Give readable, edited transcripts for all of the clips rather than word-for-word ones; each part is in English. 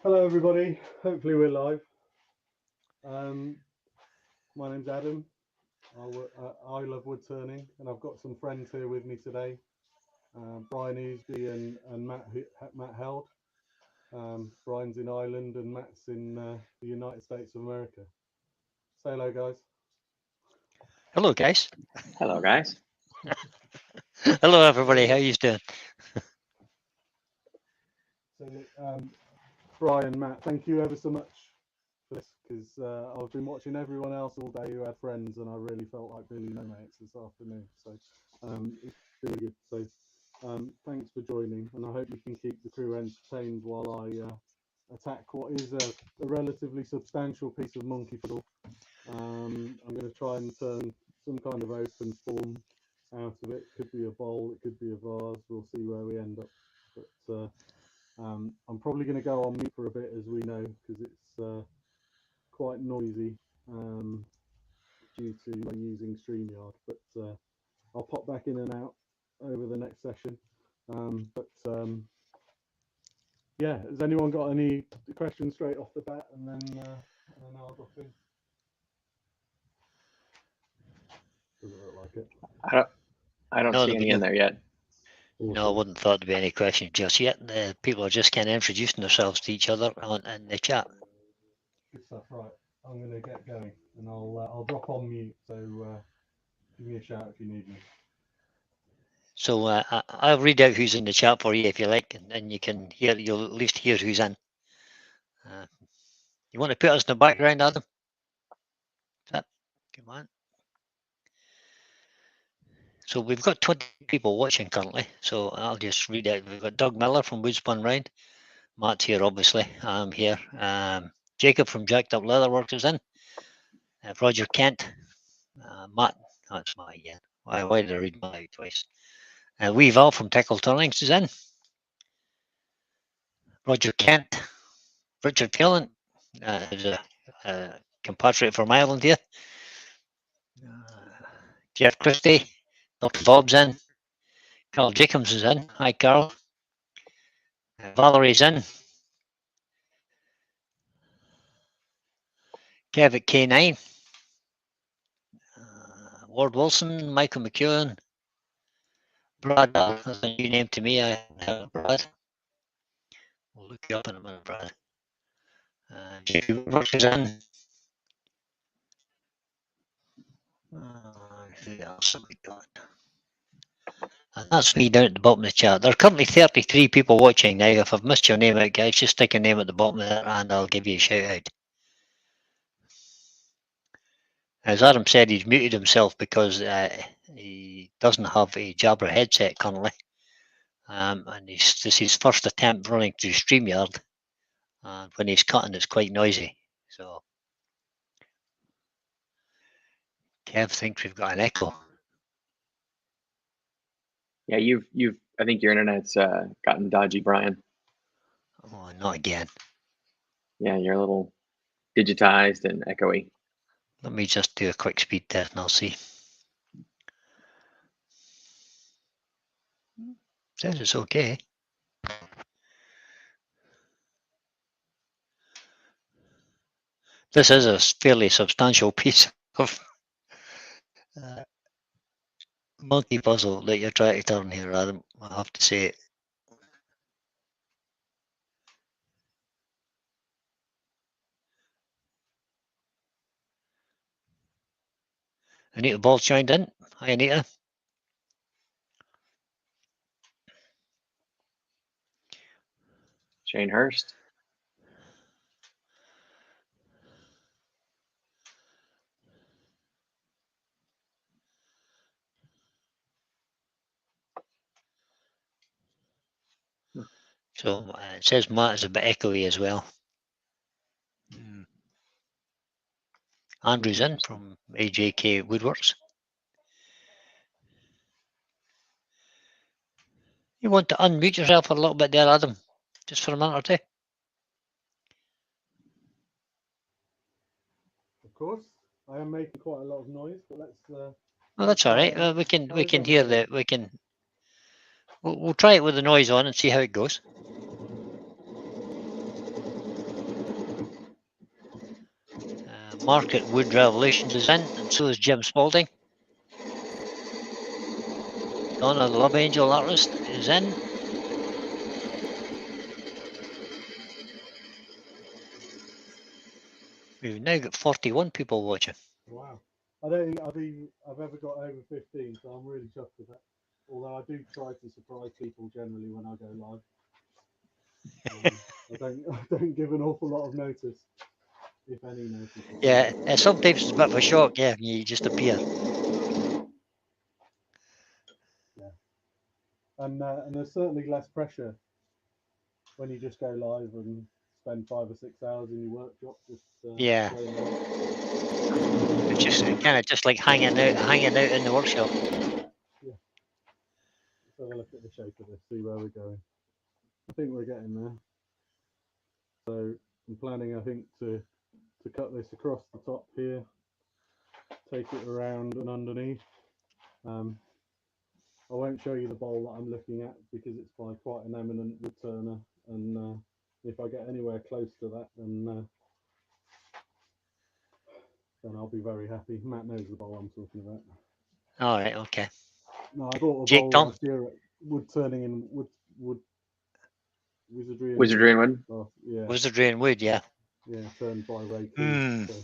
Hello everybody, hopefully we're live. My name's Adam. I love woodturning, and I've got some friends here with me today. Brian Easby and Matt Held. Brian's in Ireland and Matt's in the United States of America. Say hello, guys. Hello, guys. Hello, guys. Hello, everybody. How you doing? So, Brian, Matt, thank you ever so much for this, because I've been watching everyone else all day who had friends, and I really felt like doing no mates this afternoon. So it's really good. So thanks for joining, and I hope you can keep the crew entertained while I attack what is a relatively substantial piece of monkey fiddle. I'm going to try and turn some kind of open form out of it. Could be a bowl, it could be a vase. We'll see where we end up. But I'm probably going to go on mute for a bit, as we know, because it's quite noisy due to using StreamYard. But I'll pop back in and out over the next session. Yeah, has anyone got any questions straight off the bat, and then I'll drop in? Doesn't look like it. I don't see any in there yet. Awesome. No, I wouldn't thought there'd be any questions just yet. People are just kind of introducing themselves to each other in the chat. Good stuff. Right, I'm going to get going, and I'll drop on mute. So give me a shout if you need me. So I'll read out who's in the chat for you if you like, and you can hear. You'll at least hear who's in. You want to put us in the background, Adam? Come on. So we've got 20 people watching currently. So I'll just read out. We've got Doug Miller from Woodspun Round. Matt's here, obviously. I'm here. Jacob from Jacked Up Leatherworks is in. Roger Kent. Matt. That's Matt again. Why did I read Matt out twice? Weaval from Tickle Turnings is in. Roger Kent. Richard Phelan is a compatriot from Ireland here. Jeff Christie. Dr. Bob's in. Carl Jacobs is in. Hi, Carl. Valerie's in. Kev at K9. Ward Wilson, Michael McEwen. Brad, that's a new name to me. I haven't heard of Brad. We'll look you up in a minute, Brad. J.P. Woodworks is in. Who else have we got? And that's me down at the bottom of the chat. There are currently 33 people watching now. If I've missed your name out, guys, just stick a name at the bottom there and I'll give you a shout out. As Adam said, he's muted himself because he doesn't have a Jabra headset currently. And this is his first attempt running through StreamYard. And when he's cutting, it's quite noisy. So Kev thinks we've got an echo. Yeah, I think your internet's gotten dodgy, Brian. Oh, not again. Yeah, you're a little digitized and echoey. Let me just do a quick speed test and I'll see. Says it's okay. This is a fairly substantial piece of monkey puzzle that you're trying to turn here, Adam. I have to say. Anita Ball's joined in. Hi, Anita. Shane Hurst. So it says Matt is a bit echoey as well. Andrew's in from AJK Woodworks. You want to unmute yourself a little bit there, Adam, just for a minute or two? Of course, I am making quite a lot of noise, but let's. Well, that's all right. We can hear that. We'll try it with the noise on and see how it goes. Market Wood Revolutions is in, and so is Jim Spalding. Donna the Love Angel artist is in. We've now got 41 people watching. Wow. I don't think I've ever got over 15, so I'm really chuffed with that. Although I do try to surprise people generally when I go live. I don't give an awful lot of notice, if any notice. Yeah, sometimes it's a bit of a shock, yeah, you just appear. Yeah. And there's certainly less pressure when you just go live and spend 5 or 6 hours in your workshop just Yeah. playing around. It's just kind of just like hanging out in the workshop. Yeah. Let's have a look at the shape of this, see where we're going. I think we're getting there. So I'm planning, I think, to cut this across the top here, take it around and underneath. I won't show you the bowl that I'm looking at because it's by quite an eminent wood turner, and if I get anywhere close to that, then I'll be very happy. Matt knows the bowl I'm talking about. All right, okay. No, I bought a Jake bowl Tom? last year at wood turning in wood wizardry. Wizardry and Wood. Oh, yeah. Wizardry and Wood, yeah. Yeah, turned by Ray. Mm. So.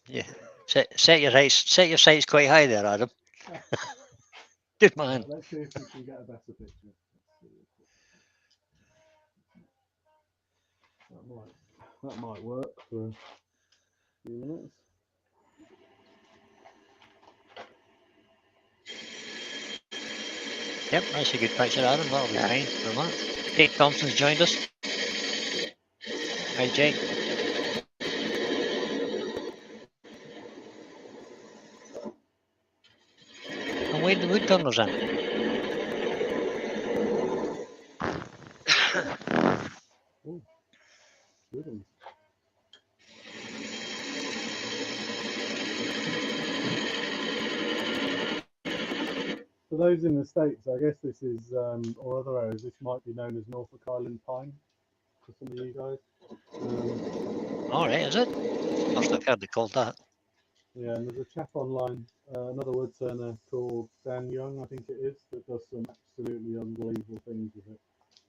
Yeah. Set your sights quite high there, Adam. Good man. Right, let's see if we can get a better picture. That might work for a few minutes. Yep, that's a good picture, Adam. That'll be fine for that. Jake Thompson's joined us. Hi, Jake. And where the wood turners in? Ooh, good one. For those in the States, I guess this is, or other areas, this might be known as Norfolk Island pine for some of you guys. All right, is it? First I've heard they called that. Yeah, and there's a chap online, another wood turner called Dan Young, I think it is, that does some absolutely unbelievable things with it.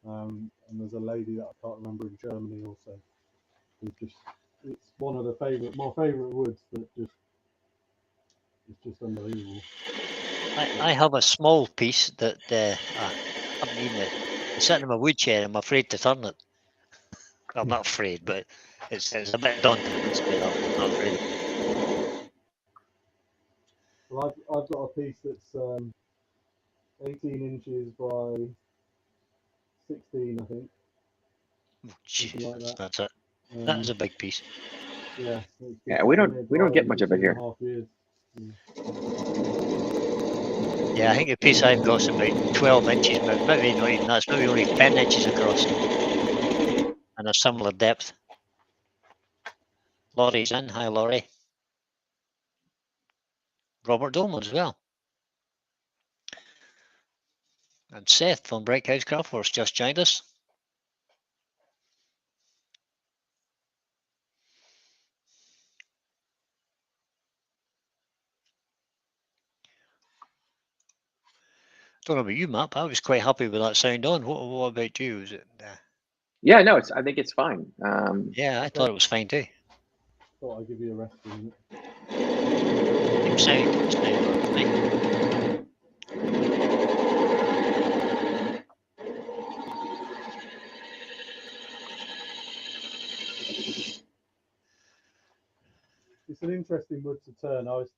And there's a lady that I can't remember in Germany also. It's one of my favourite woods that it's just unbelievable. I have a small piece that I haven't even it's sitting in my wood chair. I'm afraid to turn it. I'm not afraid, but it's a bit daunting. I'm not afraid. Well, I've got a piece that's 18 inches by 16, I think. Oh, jeez, Like that. That's it. That is a big piece. Yeah. Yeah, we don't get much of it here. 2.5 years. Yeah, I think the piece I've got is about 12 inches, but maybe not even that. It's maybe only 10 inches across and a similar depth. Laurie's in. Hi, Laurie. Robert Dolman as well. And Seth from Brickhouse Craftworks just joined us. Don't know about you, Matt, but I was quite happy with that sound on. What about you? Was it? Yeah, no, I think it's fine. Yeah, I thought it was fine too. Thought I'd give you a rest for a minute. Sound. It's an interesting wood to turn. I was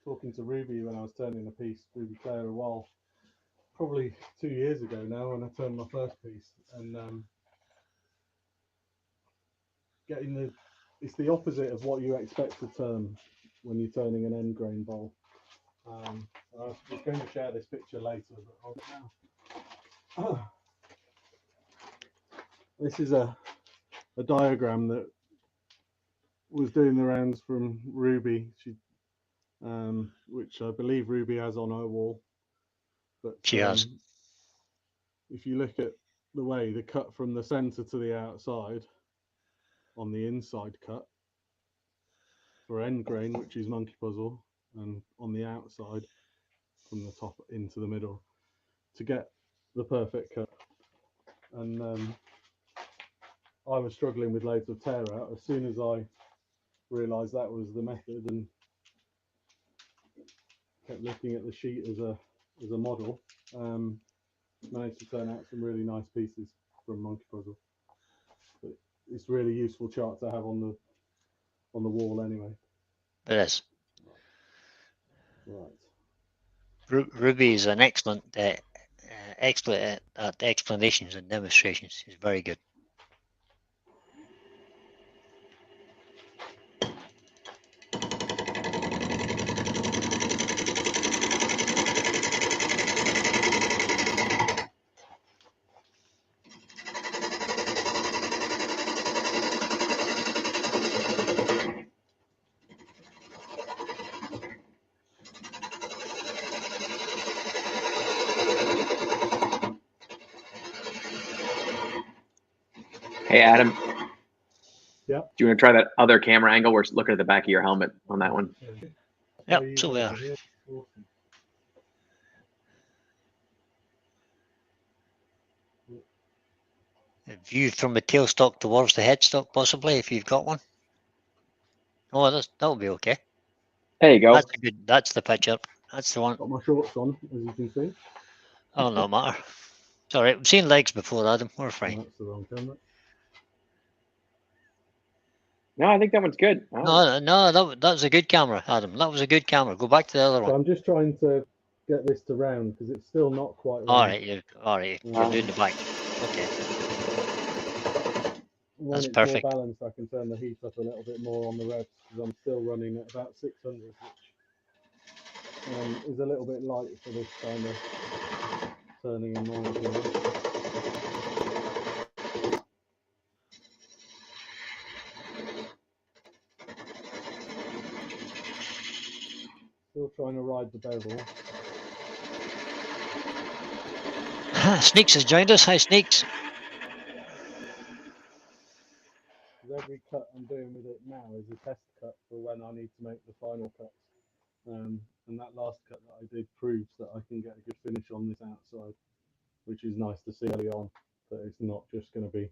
talking to Ruby when I was turning a piece, Ruby Clare, a while, probably 2 years ago now, when I turned my first piece, and it's the opposite of what you expect to turn when you're turning an end grain bowl. I was going to share this picture later, but hold it now. This is a diagram that was doing the rounds from Ruby, which I believe Ruby has on her wall. But She has. If you look at the way the cut from the centre to the outside, on the inside cut for end grain, which is monkey puzzle, and on the outside from the top into the middle to get the perfect cut. And I was struggling with loads of tear out. As soon as I realised that was the method and kept looking at the sheet as a model, managed to turn out some really nice pieces from monkey puzzle. But it's a really useful chart to have on the wall anyway. It is. Right. Ruby is an excellent expert at explanations and demonstrations. He's very good. Hey, Adam. Yeah. Do you want to try that other camera angle? We're looking at the back of your helmet on that one. Yep, so we are. Awesome. A view from the tailstock towards the headstock, possibly, if you've got one. Oh, that'll be okay. There you go. That's good. That's the picture. That's the one. Got my shorts on, as you can see. Oh, no matter. It's all right. We've seen legs before, Adam. We're fine. Oh, that's the wrong camera. No, I think that one's good. No, that was a good camera, Adam. That was a good camera. Go back to the other So one. I'm just trying to get this to round because it's still not quite round. All right, you're doing the back. Okay. When That's it's perfect. more balanced, I can turn the heat up a little bit more on the revs because I'm still running at about 600, which is a little bit light for this kind of turning and more. Still trying to ride the bevel. Sneaks has joined us. Hi, Sneaks. Every cut I'm doing with it now is a test cut for when I need to make the final cuts. And that last cut that I did proves that I can get a good finish on this outside, which is nice to see early on, that it's not just going to be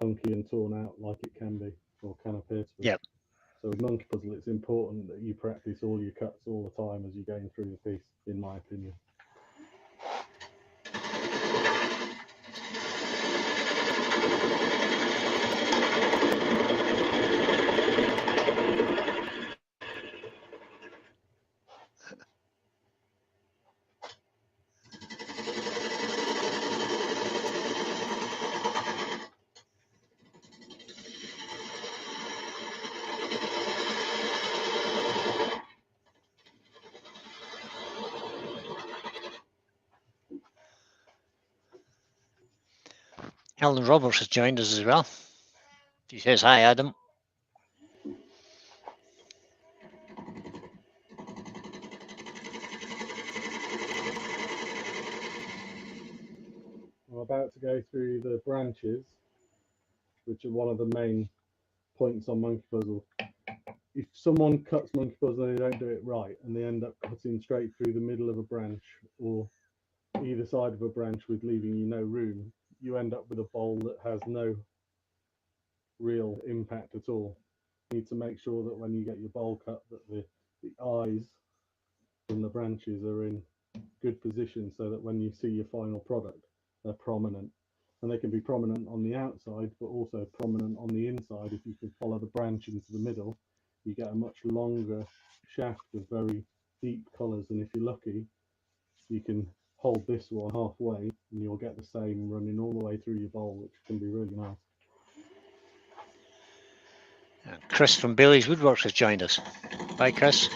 hunky and torn out like it can be or can appear to be. Yep. So with monkey puzzle, it's important that you practice all your cuts all the time as you're going through the piece, in my opinion. Helen Roberts has joined us as well. She says, hi, Adam. I'm about to go through the branches, which are one of the main points on monkey puzzle. If someone cuts monkey puzzle and they don't do it right and they end up cutting straight through the middle of a branch or either side of a branch with leaving you no room, you end up with a bowl that has no real impact at all. You need to make sure that when you get your bowl cut that the eyes from the branches are in good position so that when you see your final product, they're prominent. And they can be prominent on the outside, but also prominent on the inside. If you can follow the branch into the middle, you get a much longer shaft of very deep colours. And if you're lucky, you can hold this one halfway and you'll get the same running all the way through your bowl, which can be really nice. Chris from Bailey's Woodworks has joined us. Bye, Chris.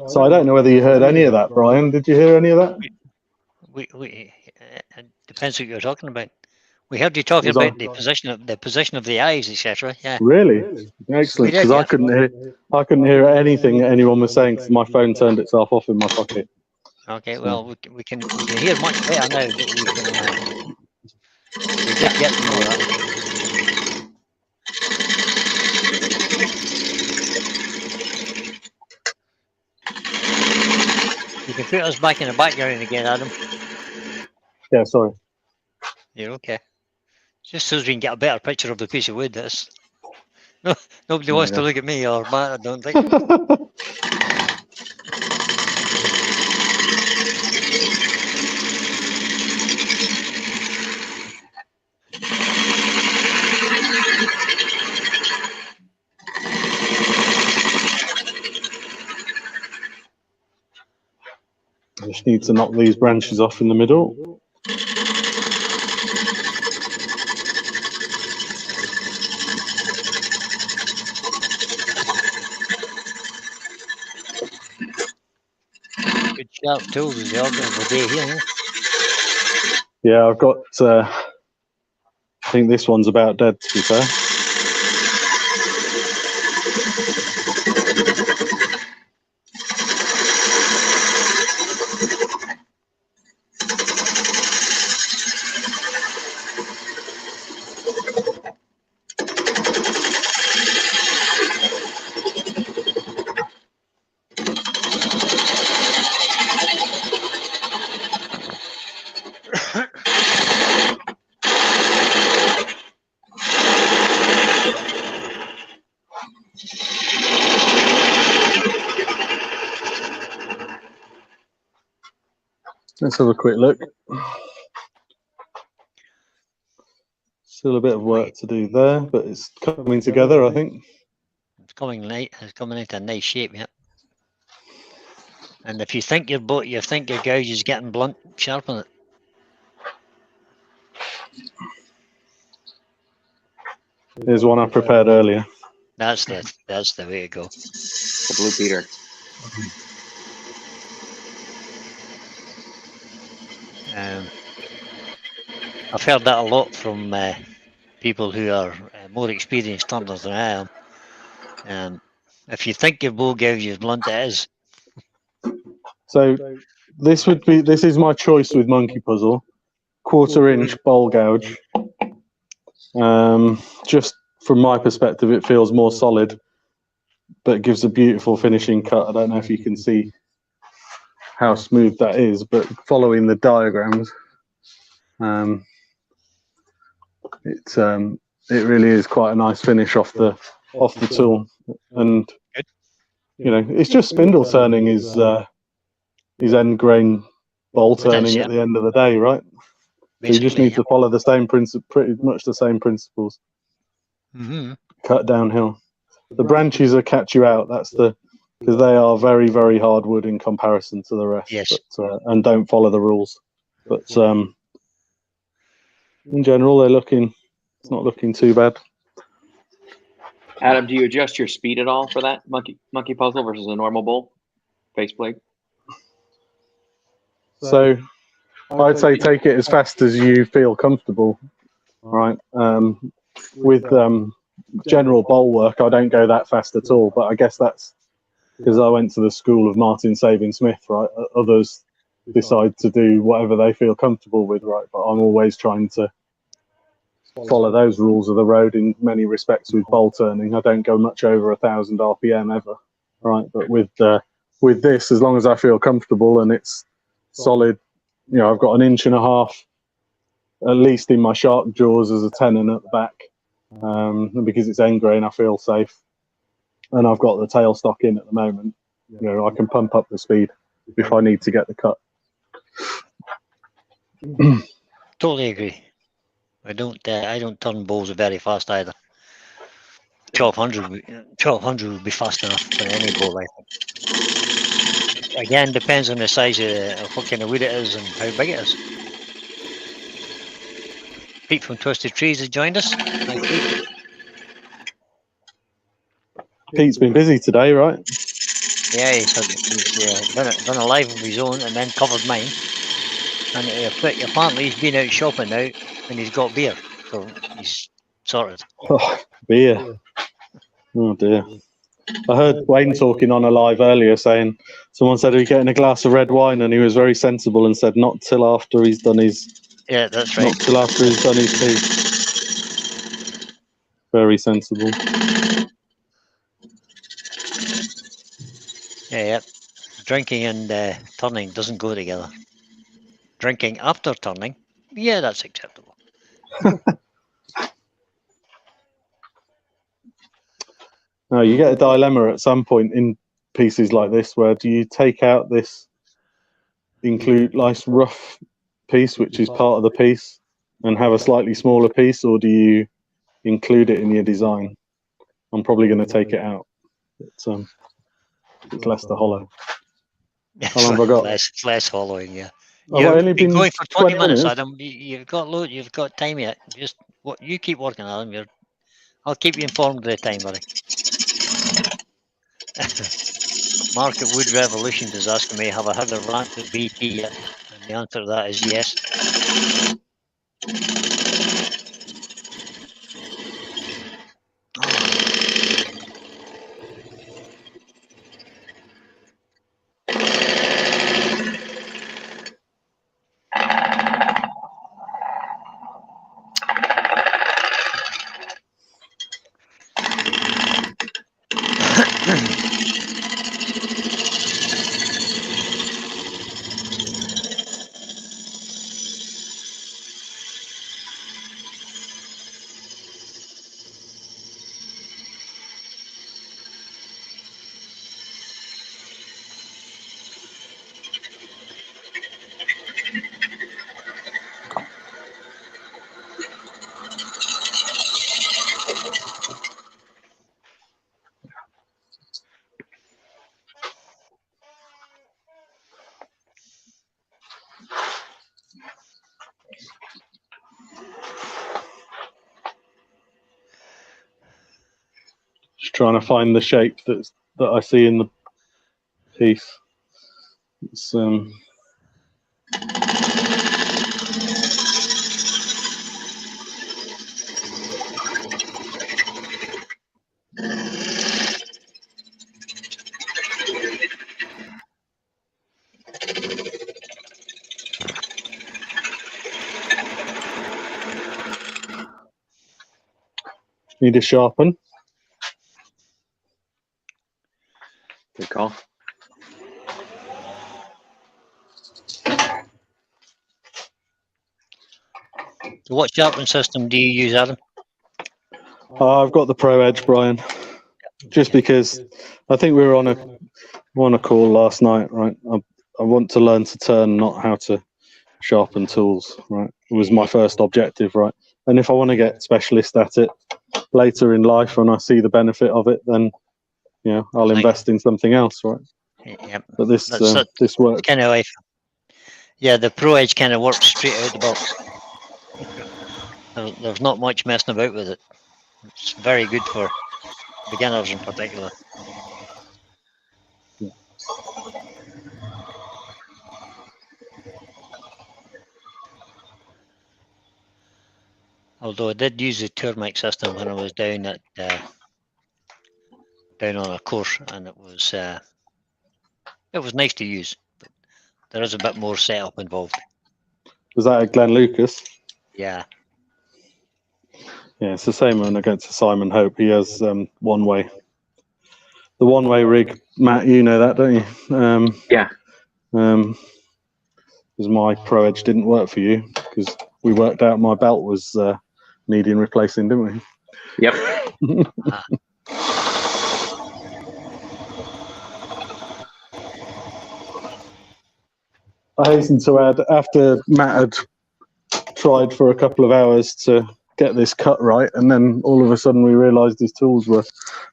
So I don't know whether you heard any of that, Brian. Did you hear any of that? It depends what you're talking about. We heard you talking Was about I- the position of the eyes, etc. Yeah. Really? Excellent. We did, Because yeah. I couldn't hear anything anyone was saying because my phone turned itself off in my pocket. Okay. Well, we can hear much better now, but we can. We did get to know that. You can put us back in the background again, Adam. Yeah, sorry. You're okay. Just so we can get a better picture of the piece of wood. That's nobody wants to look at me or Matt, I don't think. I just need to knock these branches off in the middle. Good sharp tools as the order of the day here. Yeah, I've got, I think this one's about dead, to be fair. Let's have a quick look. Still a bit of work to do there, but it's coming together, I think. It's coming into a nice shape, yeah. And if you think your gouge is getting blunt, sharpen it. Here's one I prepared earlier. That's the way to go. The Blue Peter. I've heard that a lot from people who are more experienced turners than I am. If you think your bow gouge is blunt, it is. So this is my choice with Monkey Puzzle. 1/4 inch bowl gouge. Just from my perspective, it feels more solid, but gives a beautiful finishing cut. I don't know if you can see how smooth that is, but following the diagrams, it really is quite a nice finish off the tool. And you know, it's just spindle turning is end grain bowl turning at the end of the day, right? So you just need to follow the same principle, pretty much the same principles. Cut downhill. The branches will catch you out. That's because they are very, very hard wood in comparison to the rest. Yes. But, and don't follow the rules. But in general, it's not looking too bad. Adam, do you adjust your speed at all for that monkey puzzle versus a normal bowl faceplate? So I'd say take it as fast as you feel comfortable, right? With general bowl work, I don't go that fast at all, but I guess that's because I went to the school of Martin Saving Smith, right? Others decide to do whatever they feel comfortable with, right? But I'm always trying to follow those rules of the road in many respects with bowl turning. I don't go much over 1,000 RPM ever, right? But with this, as long as I feel comfortable and it's solid, you know, I've got 1.5 inches at least in my shark jaws as a tenon at the back. Because it's end grain, I feel safe. And I've got the tailstock in at the moment. You know, I can pump up the speed if I need to get the cut. Totally agree. I don't turn bowls very fast either. 1200 would be fast enough for any bowl, I think. Again, depends on the size of what kind of wood it is and how big it is. Pete from Twisted Trees has joined us. Thanks, Pete. Pete's been busy today, right? Yeah, he's done a live of his own and then covered mine. And apparently he's been out shopping now and he's got beer, so he's sorted. Oh, beer. Oh dear. I heard Wayne talking on a live earlier saying, someone said, are you getting a glass of red wine? And he was very sensible and said, not till after he's done his... Yeah, that's right. Not till after he's done his tea. Very sensible. Yeah. Drinking and turning doesn't go together. Drinking after turning, yeah, that's acceptable. No, you get a dilemma at some point in pieces like this where do you take out this nice rough piece, which is part of the piece, and have a slightly smaller piece, or do you include it in your design? I'm probably going to take it out. It's less to hollow. How long have I got? Less hollowing, yeah. I've only been been going for 20 minutes, minutes. Adam. You've got time yet. Just what you keep working, Adam. I'll keep you informed of the time, buddy. Mark at Wood Revolutions is asking me, have I had a rant at BT yet? And the answer to that is yes. Just trying to find the shape that I see in the piece. It's need to sharpen. Good call. So what sharpening system do you use, Adam? I've got the Pro Edge, Brian. Just because I think we were on a call last night, right? I want to learn to turn, not how to sharpen tools, right? It was my first objective, right? And if I want to get specialist at it later in life and I see the benefit of it, then I'll invest in something else, right? Yeah. But this works. Kind of life. Yeah, the Pro Edge kind of works straight out the box. There's not much messing about with it. It's very good for beginners in particular. Yeah. Although I did use the Turmix system when I was down on a course, and it was nice to use, but there is a bit more setup involved. Was that at Glenn Lucas? Yeah. Yeah, it's the same when I go to Simon Hope. He has one-way. The one-way rig, Matt, you know that, don't you? Yeah. Because my Pro Edge didn't work for you, because we worked out my belt was needing replacing, didn't we? Yep. I hasten to add, after Matt had tried for a couple of hours to get this cut right, and then all of a sudden we realised his tools were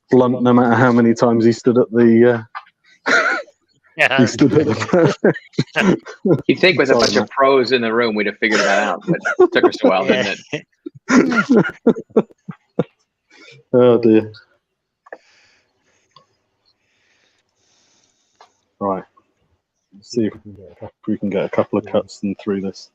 blunt no matter how many times he stood at the he stood at the You'd think with a bunch of pros in the room we'd have figured that out, but it took us a while, didn't it? Oh dear. Right. Let's see if we can get a couple of cuts and through this.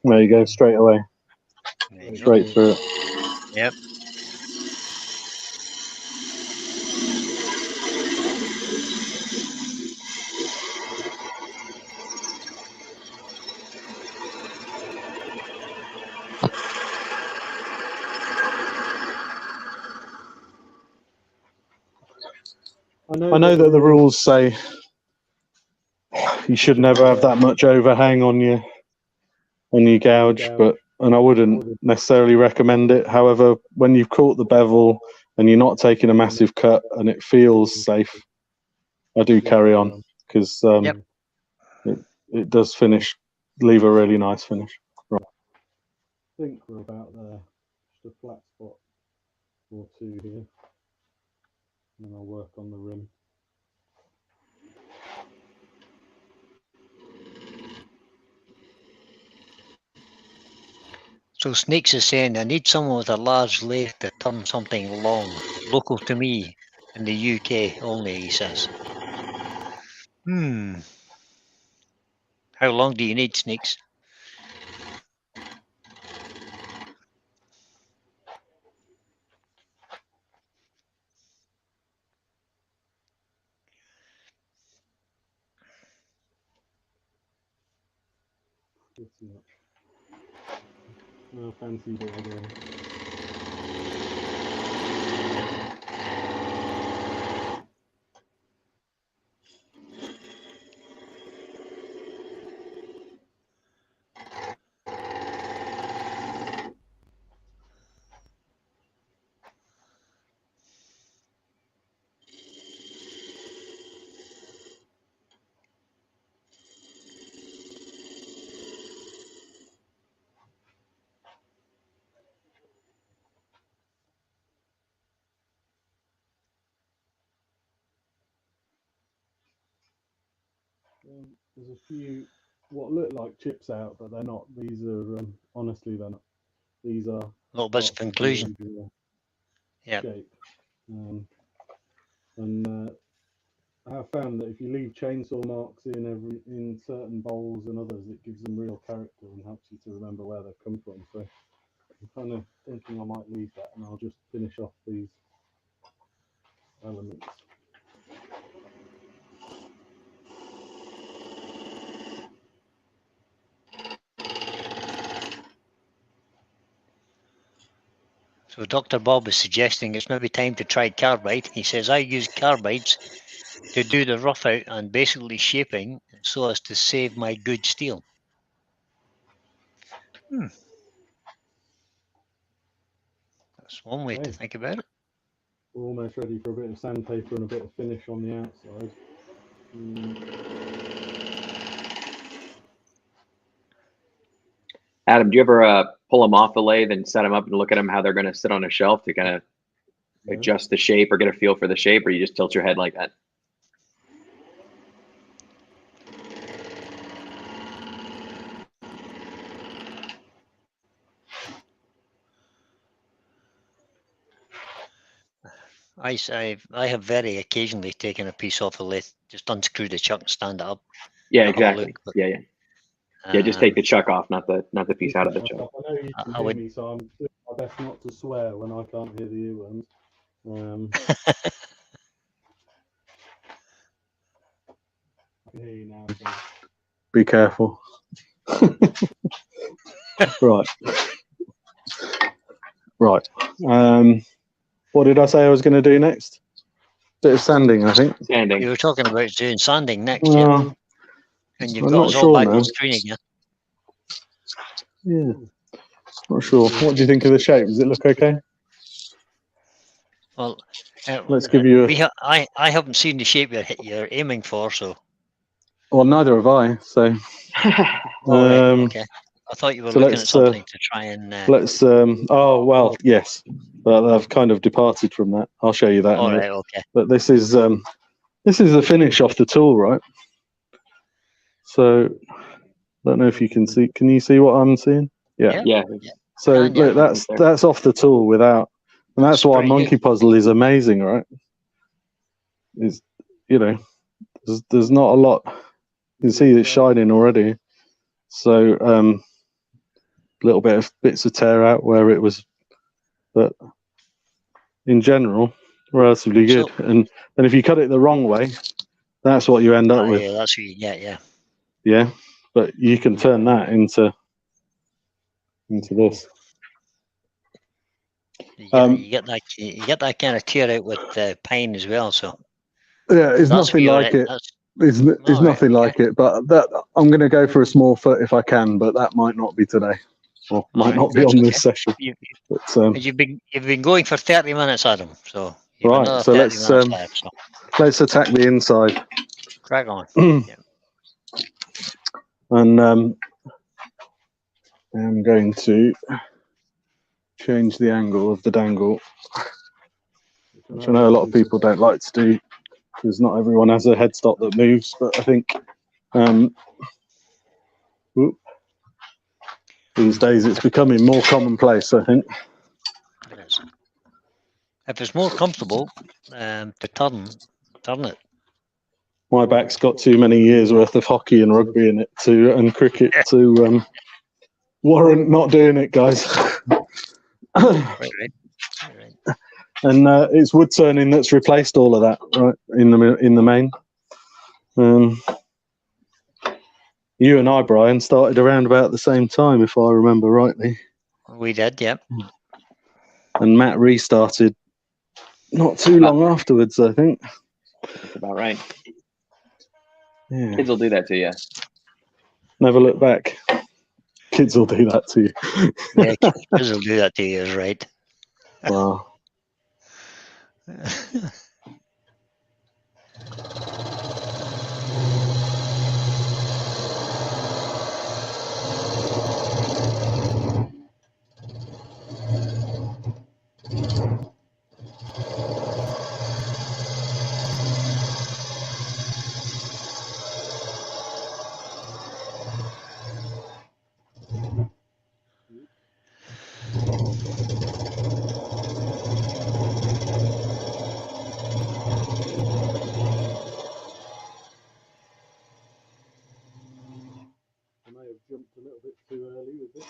There you go, straight away. Straight through it. Yep. I know that the rules say you should never have that much overhang on your gouge, and I wouldn't necessarily recommend it. However, when you've caught the bevel and you're not taking a massive cut and it feels safe, I do carry on, because it does leave a really nice finish. Right. I think we're about there. Just a flat spot or two here, and then I'll work on the rim. So Snakes is saying, I need someone with a large lathe to turn something long, local to me, in the UK only, he says. How long do you need, Snakes? No fancy border. There's a few what look like chips out, but they're not. These are honestly they're not. These are Little bits of inclusion. Yeah. And I have found that if you leave chainsaw marks in certain bowls and others, it gives them real character and helps you to remember where they've come from. So I'm kind of thinking I might leave that, and I'll just finish off these elements. So Dr. Bob is suggesting it's maybe time to try carbide. He says, I use carbides to do the rough out and basically shaping so as to save my good steel. That's one way to think about it. We're almost ready for a bit of sandpaper and a bit of finish on the outside. Adam, do you ever pull them off the lathe and set them up and look at them how they're going to sit on a shelf to kind of adjust the shape or get a feel for the shape, or you just tilt your head like that? I have very occasionally taken a piece off a lathe, just unscrew the chuck and stand it up. Yeah, exactly. Look, yeah, just take the chuck off, not the piece out of the chuck. I know you can hear me, so I'm doing my best not to swear when I can't hear the earworms. I can hear you now. So. Be careful. Right. What did I say I was going to do next? Bit of sanding, I think. Sanding. You were talking about doing sanding next, yeah. And you've got us all sure back now. on screen again. Yeah. Not sure. What do you think of the shape? Does it look okay? Well, let's give you. I haven't seen the shape you're aiming for, so. Well, neither have I. So. Okay. I thought you were looking at something to try and. Let's. Oh well, yes, but I've kind of departed from that. I'll show you that. All right. Okay. But this is the finish off the tool, right? So don't know if you can see. Can you see what I'm seeing? Yeah. Yeah. So can, yeah. look, that's off the tool without, and that's why pretty Monkey good. Puzzle is amazing, right? Is, you know, there's not a lot. You can see it's shining already. So little bits of tear out where it was, but in general, relatively good. So- And if you cut it the wrong way, that's what you end up with. Yeah, that's what you get. Yeah. Yeah, but you can turn that into this. You get that kind of tear out with pine as well. So Yeah, it's that's nothing where like it. that's- It's All right, nothing okay. like it. But that I'm going to go for a small foot if I can, but that might not be today, or might Alright, not be that's on okay. this session. But You've been going for 30 minutes, Adam. So you've right, another so 30 minutes left. So let's attack the inside. crack on. And I'm going to change the angle of the dangle, which I know a lot of people don't like to do because not everyone has a headstock that moves. But I think these days it's becoming more commonplace. I think. It is. If it's more comfortable to turn it. My back's got too many years worth of hockey and rugby in it and cricket to warrant not doing it, guys. Right. And it's wood turning that's replaced all of that, right? In the main. You and I, Brian, started around about the same time, if I remember rightly. We did, yeah. And Matt restarted not too long afterwards, I think. That's about right. Yeah. Kids will do that to you. Never look back. Kids will do that to you. Yeah, kids will do that to you, is right. Wow. I may have jumped a little bit too early with this.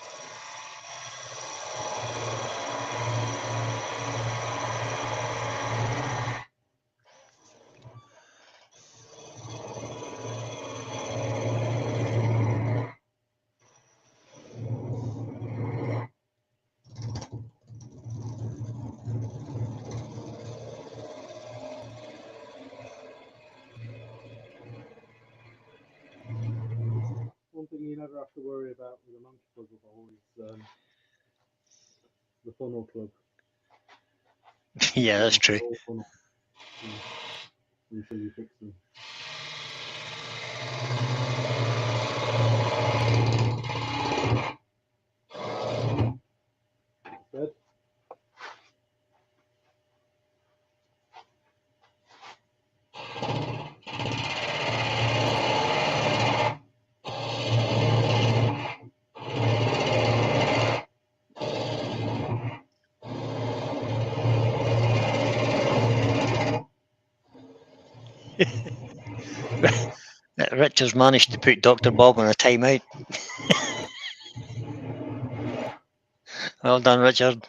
One thing you never have to worry about with a monkey puzzle hole is the funnel club. Yeah, that's true. Until you fix them. Good. Richard's managed to put Dr. Bob on a timeout. Well done, Richard.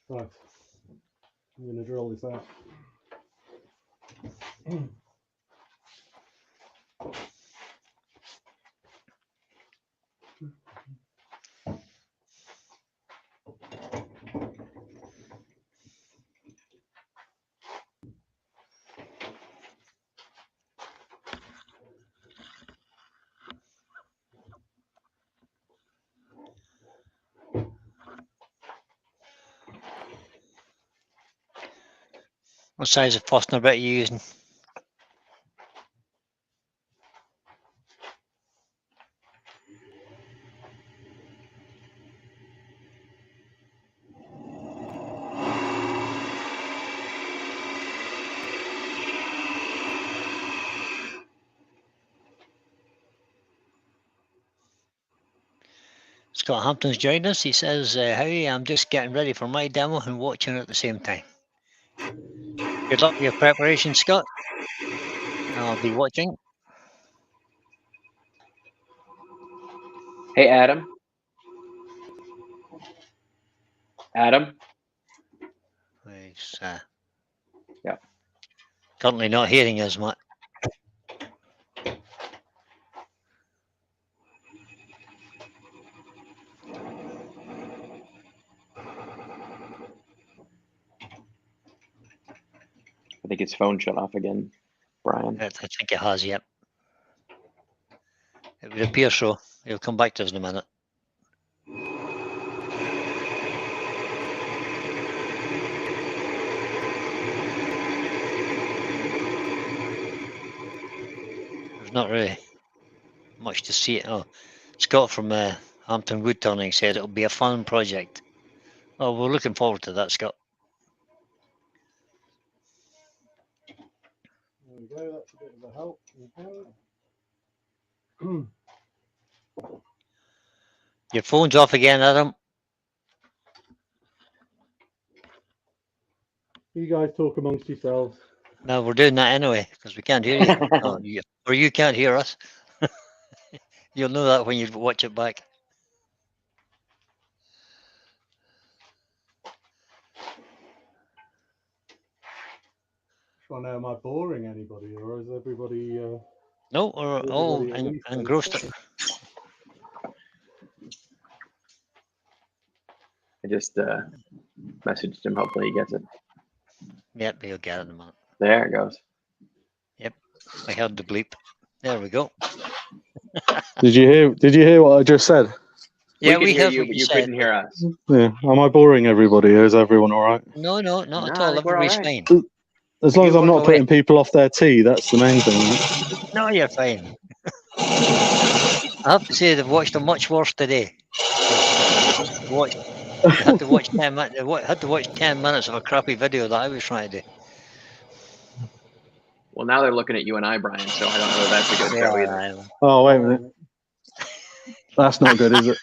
Right. I'm going to drill this out. What size of Forstner bit are you using? Scott Hampton's joined us. He says, "Howdy, I'm just getting ready for my demo and watching at the same time." Good luck with your preparation, Scott. I'll be watching. Hey, Adam. Adam. He's Yeah. currently not hearing us, Matt. I think his phone shut off again, Brian. I think it has, yep. It would appear so. He'll come back to us in a minute. There's not really much to see. Oh, Scott from Hampton Woodturning said it'll be a fun project. Oh, we're looking forward to that, Scott. There we go. That's a bit of a help. Your phone's off again, Adam. You guys talk amongst yourselves. No, we're doing that anyway because we can't hear you. Or you can't hear us. You'll know that when you watch it back. Trying to know, am I boring anybody, or is everybody? No, we're all engrossed. I just messaged him. Hopefully he gets it. Yep, he'll get it in a minute. There it goes. Yep, I heard the bleep. There we go. Did you hear what I just said? Yeah, we we could hear heard you, what but you you said. couldn't hear us. Yeah. Am I boring everybody, or is everyone all right? No, not at No, all. I think we're all Everybody's right. fine. As long You as I'm walk not away. putting people off their tea, that's the main thing. Right? No, you're fine. I have to say they've watched a much worse today. Had to watch 10 minutes. Had to watch 10 minutes of a crappy video that I was trying to do. Well, now they're looking at you and I, Brian, so I don't know if that's a good show either. Oh, wait a minute. That's not good, is it?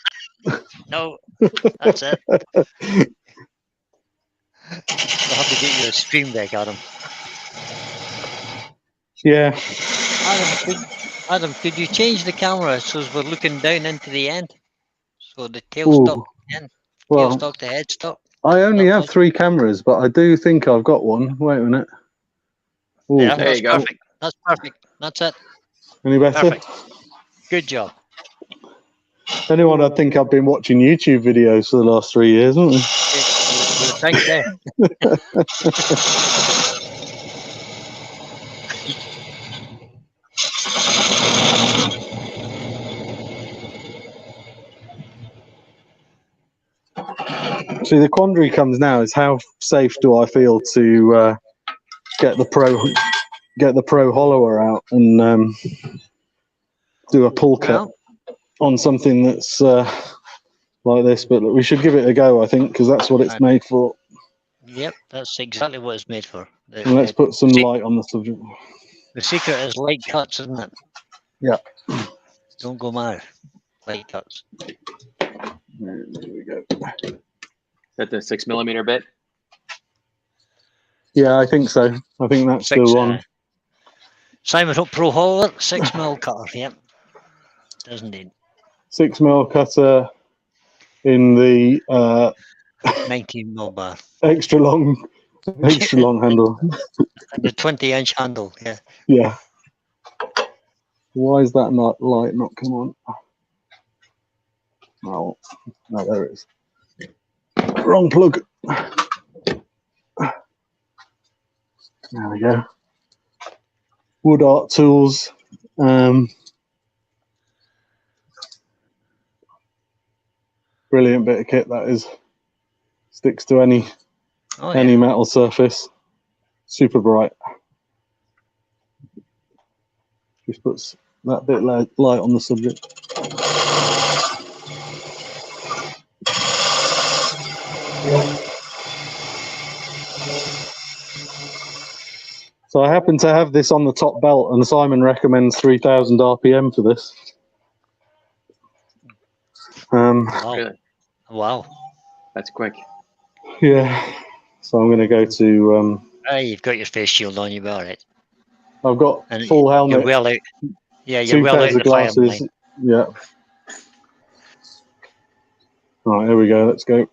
No, that's it. We'll have to get you a stream deck, Adam. Yeah. Adam, could you change the camera so we're looking down into the end? So the tailstock end, Well, tailstock to headstock. I only Not have much. 3 cameras, but I do think I've got one. Wait a minute. Ooh, Yeah, There that's you go. perfect. That's perfect. That's it. any better? Perfect. Good job. Anyone, I think I've been watching YouTube videos for the last 3 years, haven't I? Thanks, Dave. See, the quandary comes now is how safe do I feel to get the pro hollower out and do a pull cut on something that's like this, but we should give it a go, I think, because that's what it's made for. Yep, that's exactly what it's made for. And let's put some light on the subject. The secret is light cuts, isn't it? Yeah. Don't go mad. Light cuts. There we go. Is that the 6mm bit? Yeah, I think so. I think that's the one. Simon Hope Pro Hollower, 6mm cutter. Yep, does indeed. 6mm cutter in the 19mm bar. extra long handle. And the 20-inch handle. Yeah. Yeah. Why is that light not come on? Oh, no, there it is. Wrong plug. There we go. Wood art tools. Brilliant bit of kit that is. Sticks to any metal surface. super bright. Just puts that bit light on the subject. So I happen to have this on the top belt, and Simon recommends 3,000 RPM for this. Wow. Really? Wow. That's quick. Yeah. So I'm going to go to. You've got your face shield on, you'll be all right. I've got And full you're helmet. well out. Yeah, you're 2 well out pairs in of the firing glasses. line. Yeah. Right, here we go. Let's go.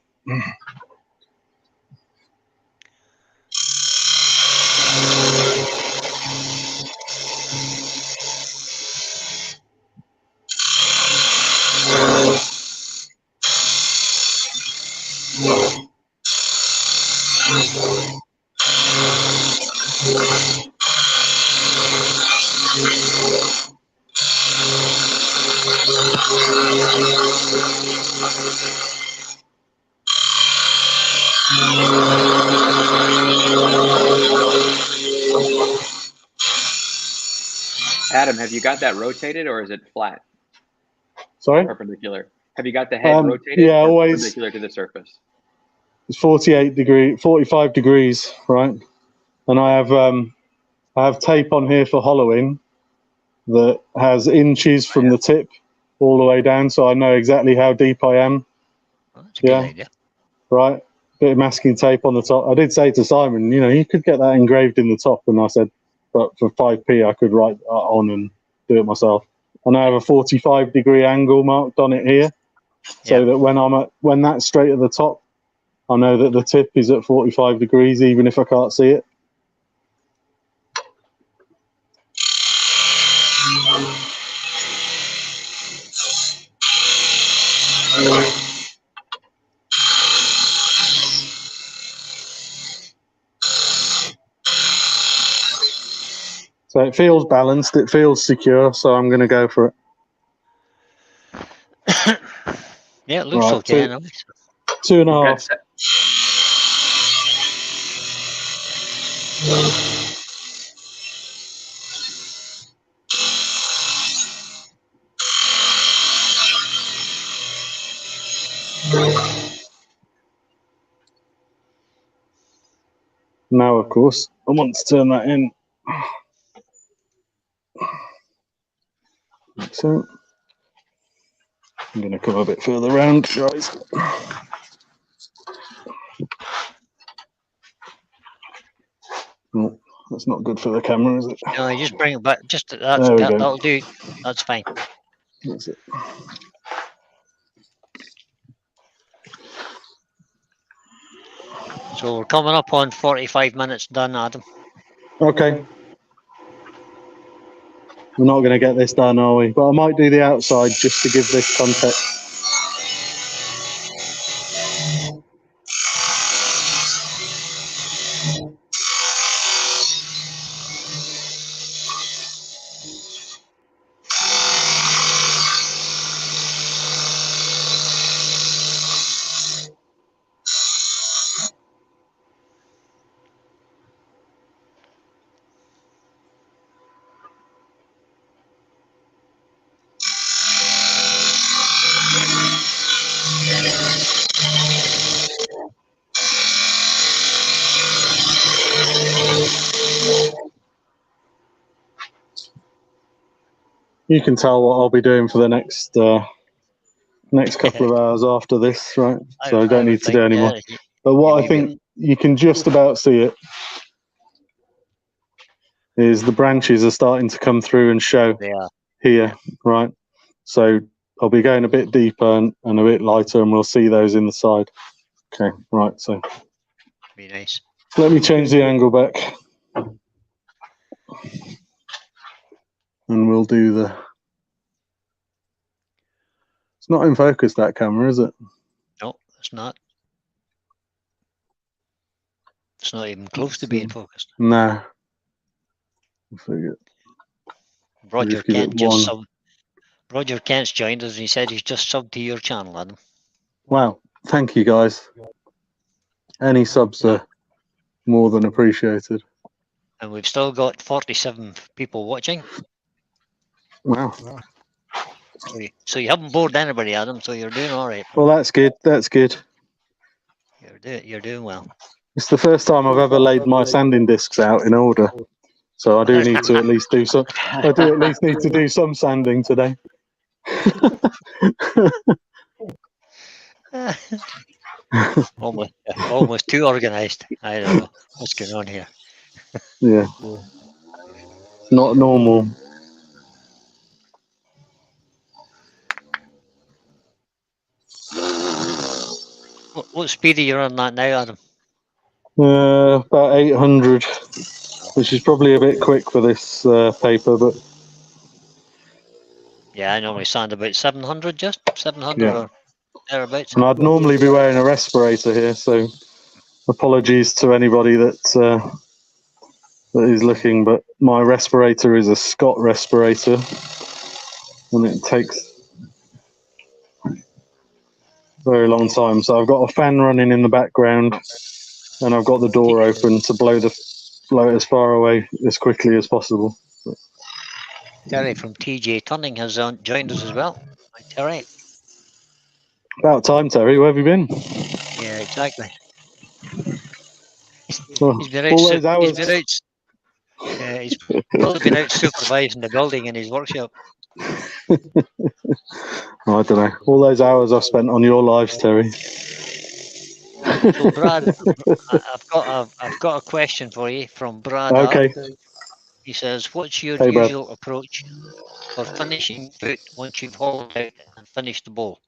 Adam, have you got that rotated or is it flat? Sorry? Perpendicular. Have you got the head rotated yeah, or always. perpendicular to the surface? It's 45 degrees, right? And I have tape on here for hollowing that has inches from the tip all the way down, so I know exactly how deep I am. Oh, that's a good Yeah. idea. Right? Bit of masking tape on the top. I did say to Simon, you know, you could get that engraved in the top, and I said, but for 5p, I could write that on and do it myself. And I have a 45-degree angle marked on it here, so that when that's straight at the top, I know that the tip is at 45 degrees, even if I can't see it. So it feels balanced, it feels secure, so I'm going to go for it. Yeah, it looks Right, okay. two- Anyways. 2.5. Now, of course, I want to turn that in. So I'm going to come a bit further around, guys. Oh, that's not good for the camera, is it? No, you just bring it back. Just There we go. that'll do. That's fine. That's it. So we're coming up on 45 minutes done, Adam. Okay. We're not going to get this done, are we? But I might do the outside just to give this context. You can tell what I'll be doing for the next couple of hours after this, right? So I don't need to do any more. But what I think you can just about see it is the branches are starting to come through and show here, right? So I'll be going a bit deeper and a bit lighter, and we'll see those in the side. Okay, right, so Be nice. let me change the angle back. And we'll do the... It's not in focus, that camera, is it? No, it's not. It's not even close to being focused. No. I forget. Roger Kent's joined us and he said he's just subbed to your channel, Adam. Wow, thank you guys. Any subs are more than appreciated. And we've still got 47 people watching. Wow. So you haven't bored anybody, Adam. So you're doing all right. Well, that's good. That's good. You're doing well. It's the first time I've ever laid my sanding discs out in order, so I do need to at least do some. I do at least need to do some sanding today. almost too organised. I don't know what's going on here. Yeah, not normal. What speed are you on that now, Adam? About 800, which is probably a bit quick for this paper, but yeah, I normally sand about 700, just 700 yeah. or thereabouts. And I'd normally be wearing a respirator here, so apologies to anybody that is looking, but my respirator is a Scott respirator, and it takes a very long time. So I've got a fan running in the background, and I've got the door open to blow it as far away as quickly as possible. Terry from TJ Turning has joined us as well. Hi, Terry. About time, Terry. Where have you been? Yeah, exactly. Well, He's been out. all those hours. He's been out. He's probably been out supervising the building in his workshop. I don't know. All those hours I've spent on your lives, Terry. So, Brad, I've got a question for you from Brad. Okay. He says, "What's your Hey, Brad. usual approach for finishing foot once you've hauled out and finished the bowl?"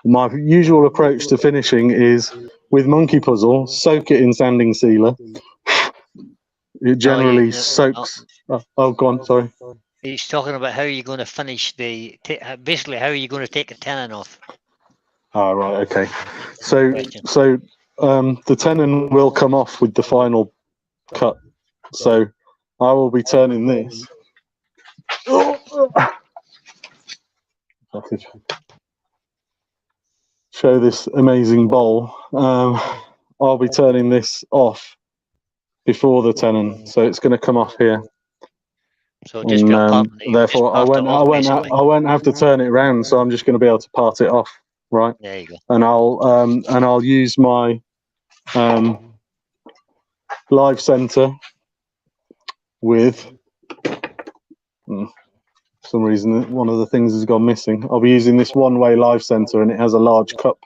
My usual approach to finishing is with Monkey Puzzle, soak it in sanding sealer. It generally soaks. Oh, go on. Sorry. He's talking about how you're going to finish basically how you're going to take the tenon off. Ah, right. Okay. So the tenon will come off with the final cut. So I will be turning this. I could show this amazing bowl. I'll be turning this off before the tenon, so it's going to come off here. So just be therefore, I won't have to turn it around. So I'm just going to be able to part it off, right? There you go. And I'll use my live center with. For some reason, one of the things has gone missing. I'll be using this one-way live center, and it has a large cup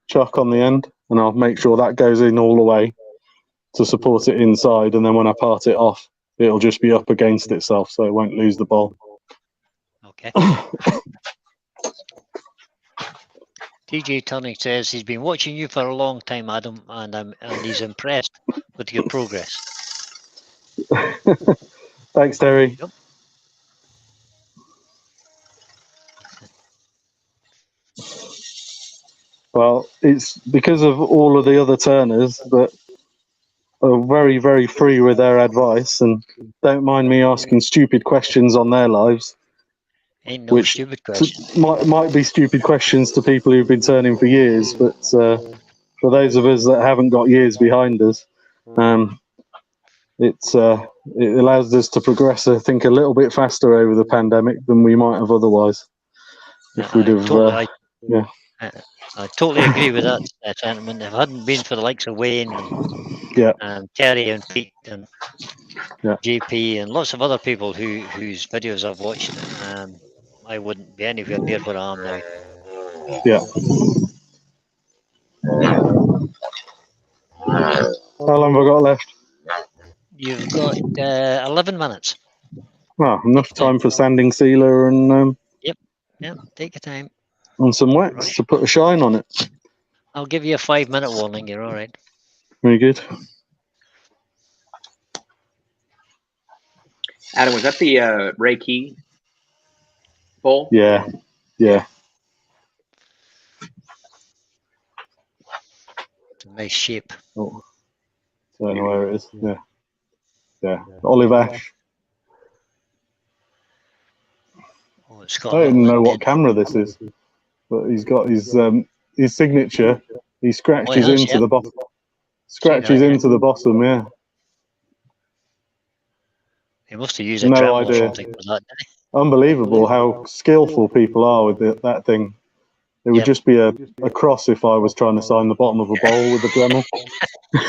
chuck on the end, and I'll make sure that goes in all the way to support it inside, and then when I part it off, it'll just be up against itself, so it won't lose the bowl. Okay. TJ Turning says he's been watching you for a long time, Adam, and he's impressed with your progress. Thanks, Terry. Yep. Well, it's because of all of the other turners that are very, very free with their advice and don't mind me asking stupid questions on their lives. Ain't no stupid questions. Might be stupid questions to people who've been turning for years, but for those of us that haven't got years behind us, it allows us to progress, I think, a little bit faster over the pandemic than we might have otherwise. If we'd have, yeah. I totally agree with that sentiment. If it hadn't been for the likes of Wayne and Terry and Pete and JP and lots of other people whose videos I've watched, I wouldn't be anywhere near where I am now. Yeah. How long have I got left? You've got 11 minutes. Well, enough time for sanding sealer and Yep, take your time. And some wets to put a shine on it. I'll give you a 5-minute warning. You're all right. Very good. Adam, was that the Reiki bowl? Yeah. It's a nice shape. Oh, I don't know where it is. Yeah. Olive ash. Oh, it's got I don't even know what camera this is, but he's got his signature. He scratches into the bottom. Scratches into the bottom. Yeah. He must have used a No Dremel or idea. something for that, didn't Unbelievable how skillful people are with that thing. It would Yep. just be a cross if I was trying to sign the bottom of a bowl with a Dremel.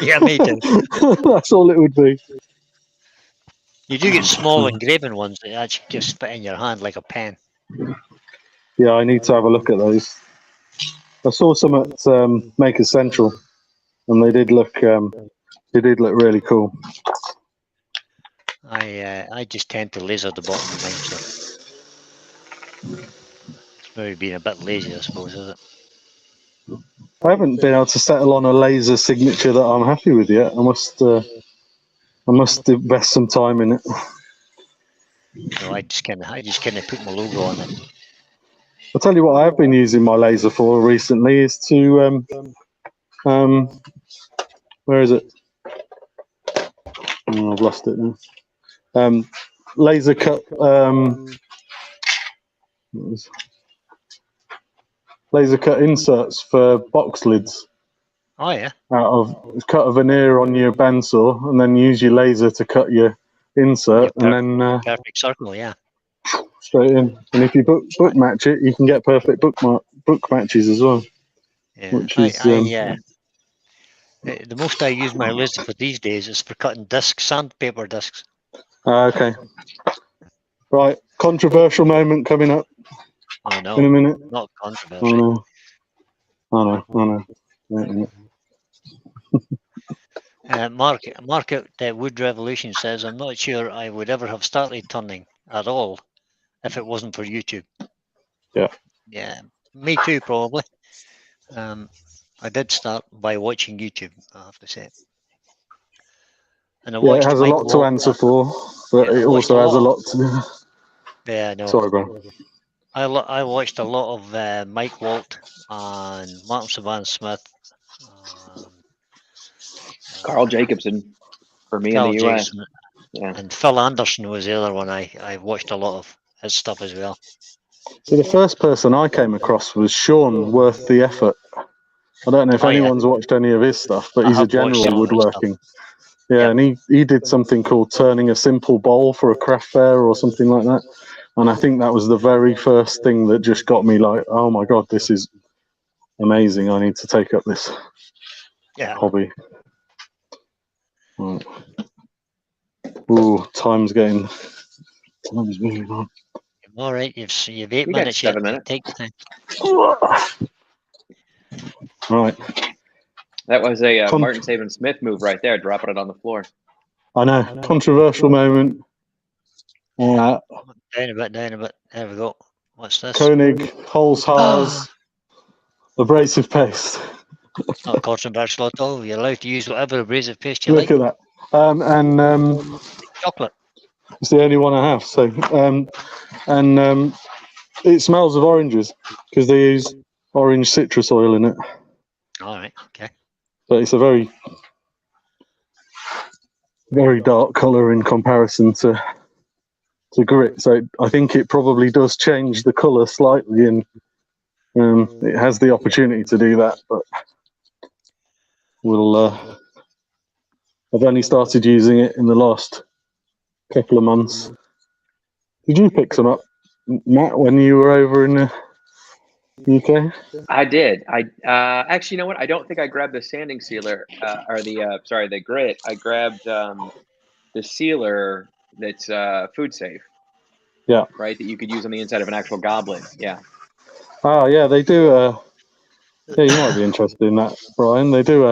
he? Yeah, me too. That's all it would be. You do get small engraving ones that actually just fit in your hand like a pen. Yeah, I need to have a look at those. I saw some at Maker Central, and they did look really cool. I just tend to laser the bottom of mine, so it's maybe being a bit lazy, I suppose, is it? I haven't been able to settle on a laser signature that I'm happy with yet. I must invest some time in it. So I just kind of put my logo on it. I'll tell you what I have been using my laser for recently is to where is it? Oh, I've lost it now. Laser cut laser cut inserts for box lids. Oh yeah. Cut a veneer on your bandsaw and then use your laser to cut your insert and then Perfect circle, yeah. straight in. And if you book match it, you can get perfect book matches as well. Yeah. Which is the most I use my laser for these days is for cutting discs, sandpaper discs. okay. Right, controversial moment coming up Oh no, in a minute. not controversial. I know. Mark at Wood Revolution says, I'm not sure I would ever have started turning at all if it wasn't for YouTube. Yeah. Yeah, me too, probably. I did start by watching YouTube, I have to say. And I watched it has a lot to answer for, but it also has a lot to... Yeah, no. Sorry, bro. I watched a lot of Mike Walt and Martin Savan Smith. Carl Jacobson for me in the US. Jason, Yeah. And Phil Anderson was the other one I watched a lot of his stuff as well. So the first person I came across was Sean Worth the Effort. I don't know if anyone's watched any of his stuff, but he's a general woodworking. Yeah, and he did something called turning a simple bowl for a craft fair or something like that. And I think that was the very first thing that just got me like, oh my God, this is amazing. I need to take up this hobby. Right. Ooh, time's moving on. All right, you've 8 minutes. 7 minutes. Take the time. Right. That was a Martin Saban Smith move right there, dropping it on the floor. I know. Controversial moment. Down a bit. There we go. What's this? Koenig, Holzhaus, abrasive paste. Not controversial at all. You're allowed to use whatever abrasive paste you like. Look at that. Chocolate. It's the only one I have. So, it smells of oranges because they use orange citrus oil in it. All right. Okay. But it's a very, very dark colour in comparison to grit. So I think it probably does change the colour slightly, and it has the opportunity to do that. But I've only started using it in the last couple of months. Did you pick some up, Matt, when you were over in the UK? I did. Actually, you know what? I don't think I grabbed the sanding sealer or the grit. I grabbed the sealer that's food safe. Yeah. Right, that you could use on the inside of an actual goblet. Yeah. Ah, yeah, they do. Yeah, you might be interested in that, Brian. They do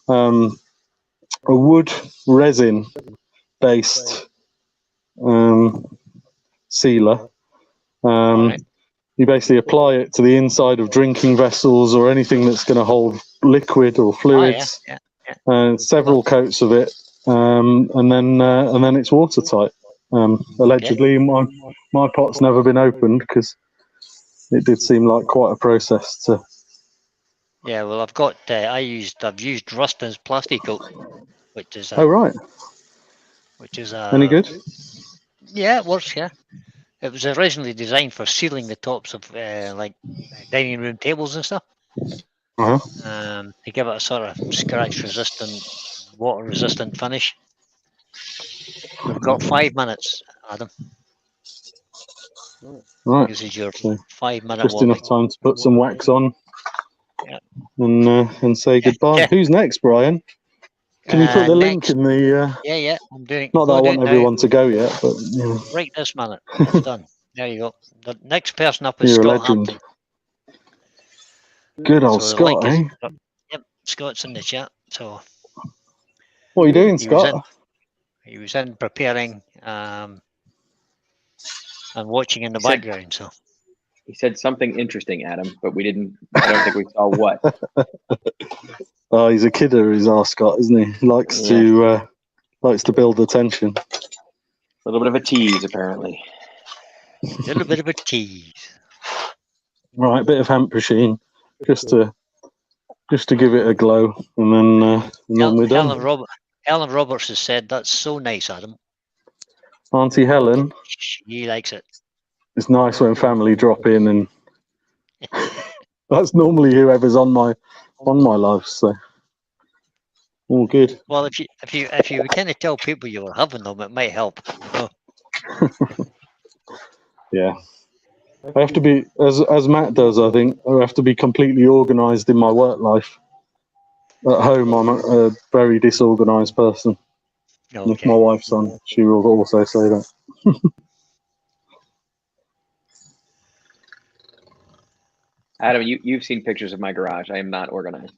a wood resin based sealer. You basically apply it to the inside of drinking vessels or anything that's going to hold liquid or fluids, and several coats of it, and then it's watertight. Allegedly, my pot's never been opened because it did seem like quite a process to. Yeah, well, I've used Rustin's Plastic Coat, which is which is any good? Yeah, it works. Yeah, it was originally designed for sealing the tops of like dining room tables and stuff. To give it a sort of scratch resistant, water resistant finish. We've got 5 minutes, Adam. Right. This is your So 5-minute just warning. enough time to put some wax on. Yeah. And say goodbye. Yeah. Who's next, Brian? Can you put the link Next, in the? yeah, I'm doing. Not that I go do want it now. everyone to go yet, but Right this minute, it's done. There you go. The next person up is you're a Scott legend. Hampton. Good old So the Scott, link eh? Yep, Scott's in the chat. So What are you doing, he was Scott? he was in preparing and watching in the He said- background. So He said something interesting, Adam, but we didn't. I don't think we saw what. Oh, he's a kidder, is our Scott, isn't he? Likes to build the tension. A little bit of a tease, apparently. a little bit of a tease. Right, bit of hemp machine, just to give it a glow, and then we're done. Helen Roberts has said that's so nice, Adam. Auntie Helen, She likes it. it's nice when family drop in, and that's normally whoever's on my life. So all good. Well, if you kind of tell people you were having them, it might help. You know? Yeah. I have to be, as Matt does, I think, I have to be completely organised in my work life. At home, I'm a very disorganised person. Okay. If my wife's on, she will also say that. Adam, you've seen pictures of my garage. I am not organized.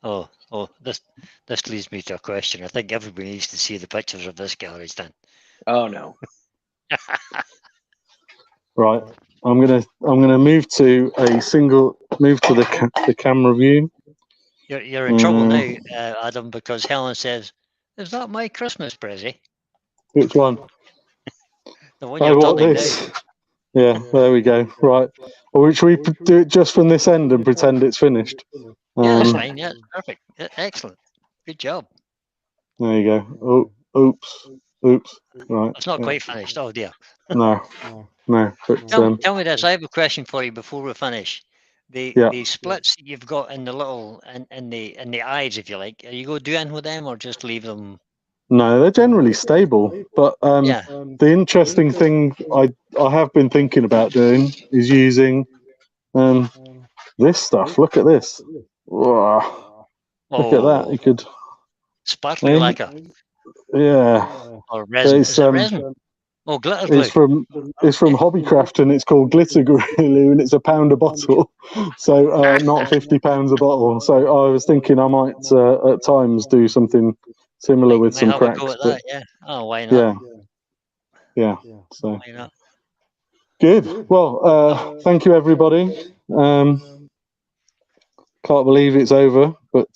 Oh, this leads me to a question. I think everybody needs to see the pictures of this garage then. Oh no. Right, I'm gonna move to the camera view. You're in trouble now, Adam, because Helen says, "Is that my Christmas present?" Which one? The one you're what, turning this? now. Yeah, there we go. Right, or should we do it just from this end and pretend it's finished? Yeah, that's fine. Yeah, perfect. Yeah, excellent. Good job. There you go. Oh, oops. Right. It's not quite finished. Oh dear. No. But, Tell me this. I have a question for you before we finish. The splits that you've got in the little in the eyes, if you like, are you go do anything with them or just leave them? No, they're generally stable. But the interesting thing I have been thinking about doing is using this stuff. Look at this. Whoa. Look at that. You could sparkly lacquer. Yeah. Or resin. Is it resin? Oh, glitter glue. It's from Hobbycraft and it's called glitter glue and it's £1 a bottle, so not £50 a bottle. So I was thinking I might at times do something similar with some cracks. Yeah. Oh, why not? Yeah. So why not? Good. Well, thank you everybody. Can't believe it's over, but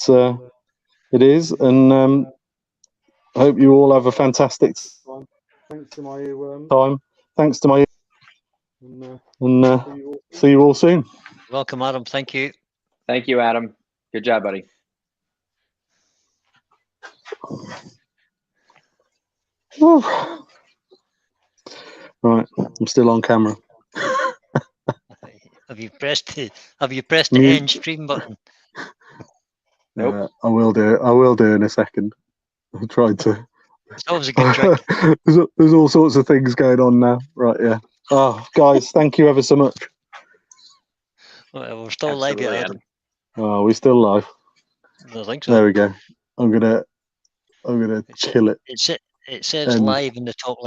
it is, and I hope you all have a fantastic Thanks to my earworm. time. Thanks to my and see you all soon. Welcome, Adam. Thank you. Thank you, Adam. Good job, buddy. Right, I'm still on camera. Have you pressed the end stream button? Nope. I will do it. I will do in a second. I tried to. It's always a good trick. There's all sorts of things going on now. Right, yeah. Oh, guys, thank you ever so much. Well, we're still live here, Adam. Oh, we're still live. I think so. There we go. I'm gonna kill it. It says live in the top